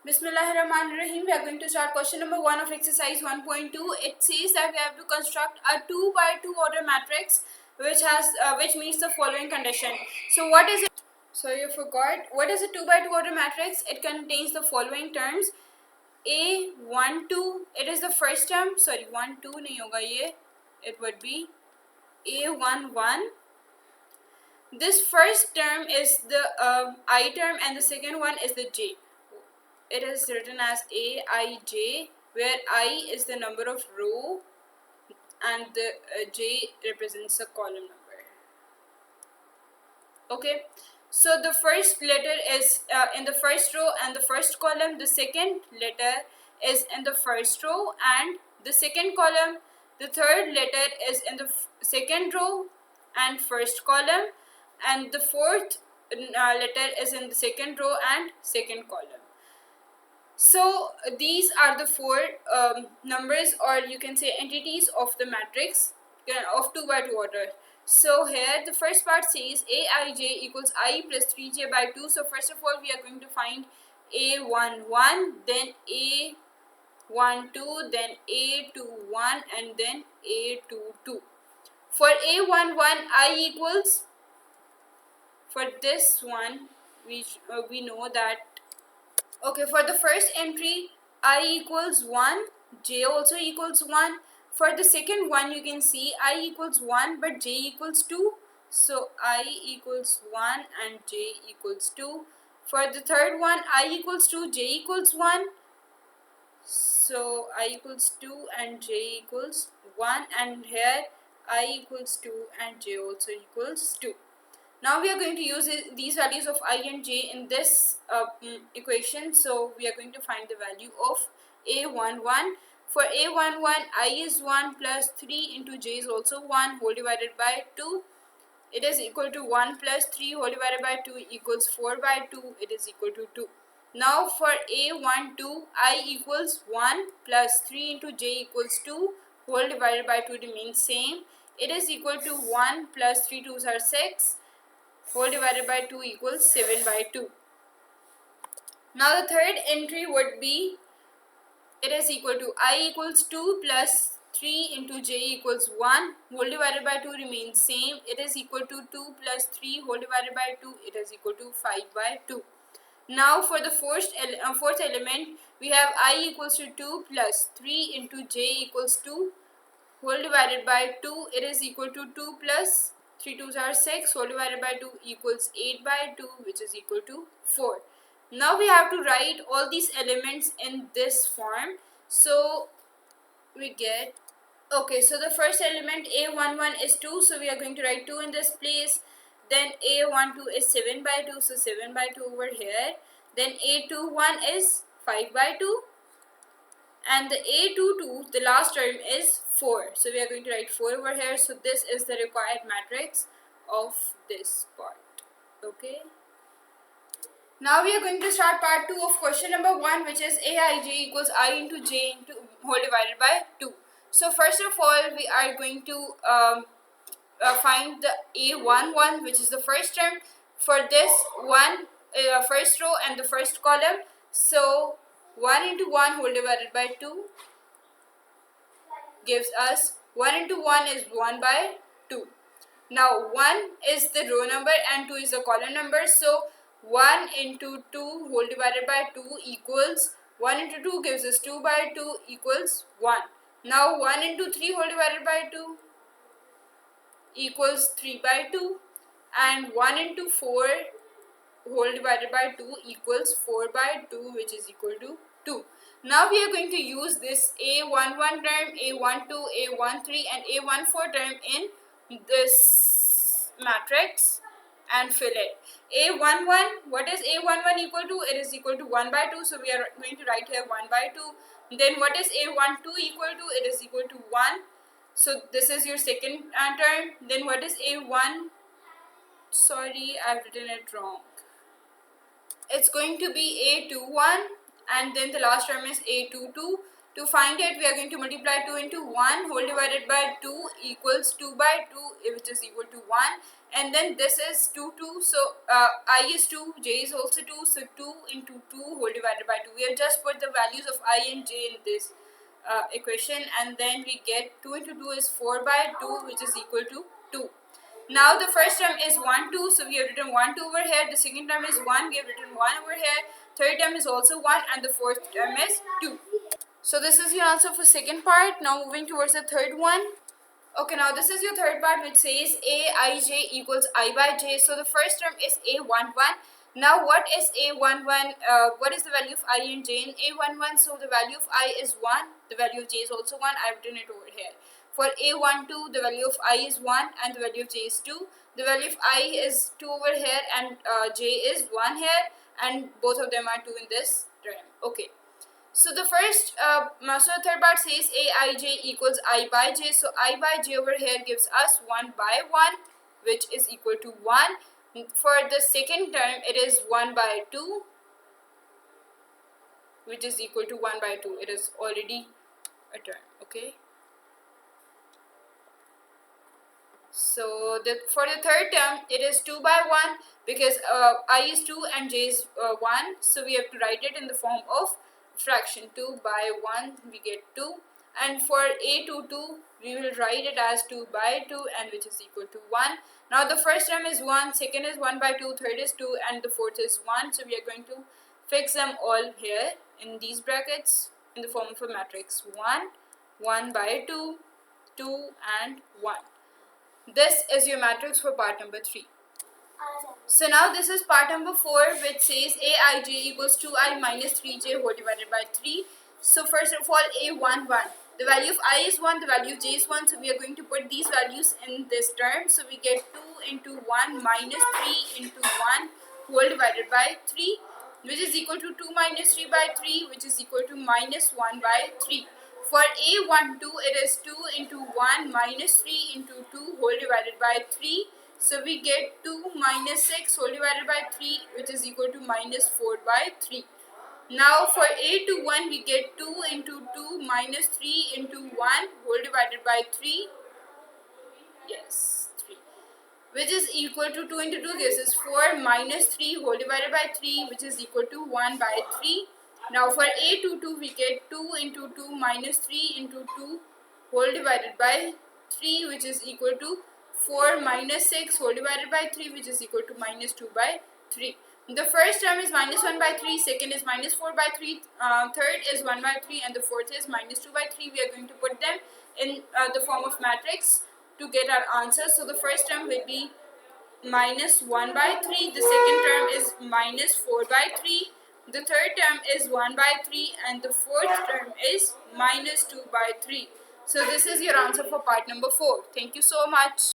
Bismillahirrahmanirrahim. We are going to start question number 1 of exercise 1.2. It says that we have to construct a 2 by 2 order matrix which meets the following condition. So what is it? So you forgot. What is a 2 by 2 order matrix? It contains the following terms. A1 2, it is the first term. Sorry, 1 2 nahi hoga ye. It would be A1 1. This first term is the I term and the second one is the J. It is written as Aij, where I is the number of row and the J represents a column number. Okay, so the first letter is in the first row and the first column. The second letter is in the first row and the second column. The third letter is in the second row and first column, and the fourth letter is in the second row and second column. So these are the four numbers, or you can say entities of the matrix of 2 by 2 order. So here the first part says Aij equals I plus 3j by 2. So first of all we are going to find A11, then A12, then A21, and then A22. For A11, I equals, for this one we know that, okay, for the first entry I equals 1, j also equals 1. For the second one you can see I equals 1 but j equals 2. So I equals 1 and j equals 2. For the third one I equals 2, j equals 1. So I equals 2 and j equals 1, and here I equals 2 and j also equals 2. Now we are going to use these values of I and j in this equation. So we are going to find the value of A11. For A11, I is 1 plus 3 into j is also 1 whole divided by 2. It is equal to 1 plus 3 whole divided by 2 equals 4 by 2. It is equal to 2. Now for A12, I equals 1 plus 3 into j equals 2 whole divided by 2 remains same. It is equal to 1 plus 3 2s are 6 whole divided by 2 equals 7 by 2. Now the third entry would be, it is equal to I equals 2 plus 3 into j equals 1 whole divided by 2 remains same. It is equal to 2 plus 3 whole divided by 2. It is equal to 5 by 2. Now for the fourth element we have I equals to 2 plus 3 into j equals 2 whole divided by 2. It is equal to 2 plus 3 2s are 6 whole divided by 2 equals 8 by 2, which is equal to 4. Now we have to write all these elements in this form. So we get, okay, so the first element A11 is 2, so we are going to write 2 in this place. Then A12 is 7 by 2, so 7 by 2 over here. Then A21 is 5 by 2. And the A22, the last term, is 4. So we are going to write 4 over here. So this is the required matrix of this part. Okay. Now we are going to start part 2 of question number 1, which is Aij equals I into j into whole divided by 2. So first of all, we are going to find the A11, which is the first term. For this one, first row and the first column. So 1 into 1 whole divided by 2 gives us 1 into 1 is 1 by 2. Now 1 is the row number and 2 is the column number. So 1 into 2 whole divided by 2 equals 1 into 2 gives us 2 by 2 equals 1. Now 1 into 3 whole divided by 2 equals 3 by 2, and 1 into 4 whole divided by 2 equals 4 by 2, which is equal to 2. Now we are going to use this A11 term, A12, A13 and A14 term in this matrix and fill it. A11, what is A11 equal to? It is equal to 1 by 2, so we are going to write here 1 by 2. Then what is A12 equal to? It is equal to 1. So this is your second term. Then what is A1? Sorry, I've written it wrong. It's going to be A21, and then the last term is A22. To find it, we are going to multiply 2 into 1 whole divided by 2 equals 2 by 2, which is equal to 1. And then this is 2, 2. So I is 2, j is also 2. So 2 into 2 whole divided by 2. We have just put the values of I and j in this equation. And then we get 2 into 2 is 4 by 2, which is equal to 2. Now the first term is 1, 2. So we have written 1, 2 over here. The second term is 1. We have written 1 over here. Third term is also 1. And the fourth term is 2. So this is your answer for second part. Now moving towards the third one. Okay, now this is your third part, which says aij equals I by j. So the first term is a11. Now what is a11? What is the value of I and j in a11? So the value of I is 1. The value of j is also 1. I've written it over here. For a12, the value of I is 1 and the value of j is 2. The value of I is 2 over here and j is 1 here, and both of them are 2 in this term. Okay. So the first, so the third part says aij equals I by j. So I by j over here gives us 1 by 1, which is equal to 1. For the second term, it is 1 by 2, which is equal to 1 by 2. It is already a term, okay? So for the third term, it is 2 by 1 because I is 2 and j is 1. So we have to write it in the form of fraction. 2 by 1, we get 2. And for a22, we will write it as 2 by 2, and which is equal to 1. Now the first term is 1, second is 1 by 2, third is 2, and the fourth is 1. So we are going to fix them all here in these brackets in the form of a matrix. 1, 1 by 2, 2, and 1. This is your matrix for part number 3. So now this is part number 4, which says aij equals 2i minus 3j whole divided by 3. So first of all, a11. The value of I is 1, the value of j is 1. So we are going to put these values in this term. So we get 2 into 1 minus 3 into 1 whole divided by 3, which is equal to 2 minus 3 by 3, which is equal to minus 1 by 3. For a12, it is 2 into 1 minus 3 into 2 whole divided by 3. So we get 2 minus 6 whole divided by 3, which is equal to minus 4 by 3. Now for a21, we get 2 into 2 minus 3 into 1 whole divided by 3. Yes, 3. Which is equal to 2 into 2 gives us 4 minus 3 whole divided by 3, which is equal to 1 by 3. Now for a22, we get 2 into 2 minus 3 into 2 whole divided by 3, which is equal to 4 minus 6 whole divided by 3, which is equal to minus 2 by 3. The first term is minus 1 by 3, second is minus 4 by 3, third is 1 by 3, and the fourth is minus 2 by 3. We are going to put them in the form of matrix to get our answer. So the first term will be minus 1 by 3, the second term is minus 4 by 3, the third term is 1 by 3, and the fourth term is minus 2 by 3. So this is your answer for part number 4. Thank you so much.